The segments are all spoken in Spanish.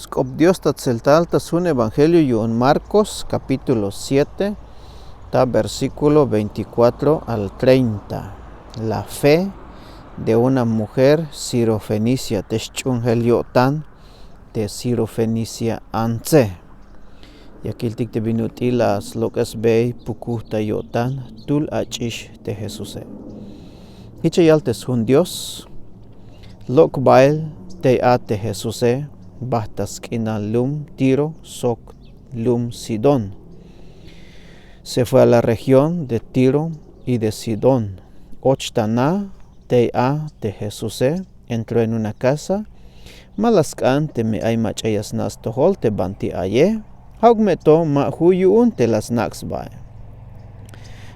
Scop Dios tatzeltaltas un evangelio y en Marcos capítulo 7, versículo 24 al 30. La fe de una mujer sirofenicia techungeliotan de sirofenicia anse. Y aquí el tic binutilas lo que es bei pukuta yotan tul achish de Jesús. Hichayaltes un Dios, lok bail te ate Jesús. Bastaskina lum Tiro soc lum Sidón. Se fue a la región de Tiro y de Sidón. Ochtana te Jesús entró en una casa. Malaskan te me ay machayas nas tohol te banti aye. Haugmeto ma huyuun te las naxbae.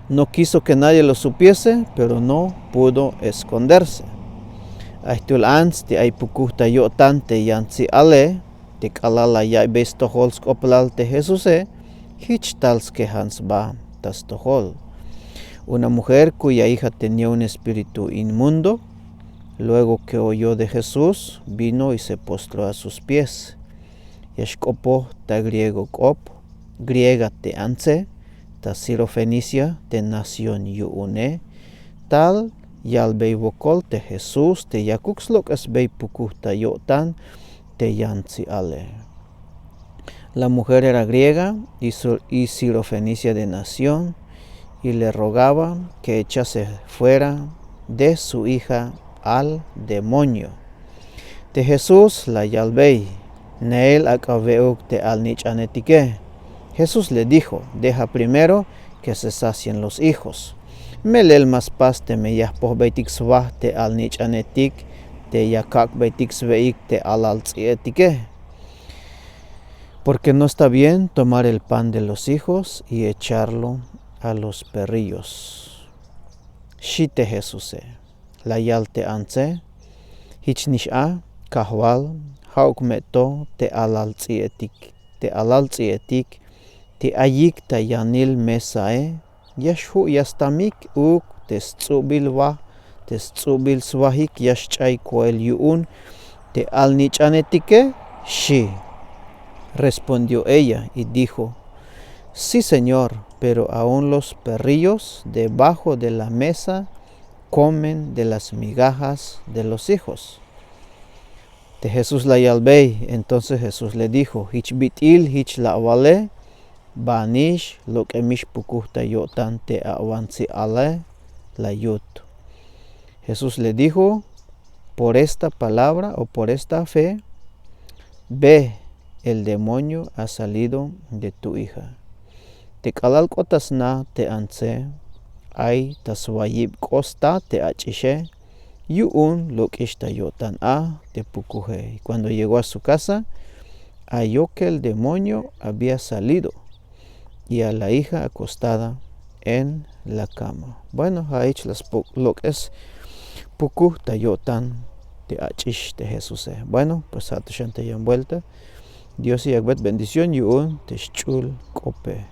No quiso que nadie lo supiese, pero no pudo esconderse. Ahtul ans te ay pukuhta yo tante yansi ale, te kalala ya bestohol skoplal te Jesús, hichtals que hans ba tastohol. Una mujer cuya hija tenía un espíritu inmundo, luego que oyó de Jesús, vino y se postró a sus pies. Yeshkopo ta griego kop, griega te anse, ta sirofenicia te nación yuune, tal yalbei vokol te Jesús te yakuxlok es bei pukuhta yotan te yansi ale. La mujer era griega y sirofenicia de nación y le rogaba que echase fuera de su hija al demonio. De Jesús la yalbei, neil akaveuk te al nich anetique. Jesús le dijo, deja primero que se sacien los hijos. Melel mas pas te me yahpoh beitik swah te al nich anetik te yakak beitik sveik te al altzietique. Porque no está bien tomar el pan de los hijos y echarlo a los perrillos. Shite Jesús, la yalte anse, hichnisha, kahwal, haukmeto te alaltzietik, te ayik ta yanil mesae, yashu yastamik uk testzubil swahik yaschai koel yuun, te alnichanetike, shi. Respondió ella y dijo, sí señor, pero aún los perrillos debajo de la mesa comen de las migajas de los hijos. De Jesús la yalbei, entonces Jesús le dijo, hich bitil hich la avale, banish lo que mish pukuhta yotan te avansi ale la yut. Jesús le dijo, por esta palabra o por esta fe, ve, el demonio ha salido de tu hija. Te kalal kotasna te anse, ay taswayib kosta te achishe, yuun lo que está yotan te pukuje. Cuando llegó a su casa, halló que el demonio había salido y a la hija acostada en la cama. Bueno, ha hecho lo que es pukuh tayotan te achish de Jesús. Bueno, pues a tu gente ya en vuelta. Dios y Agbet bendición y un techul cope.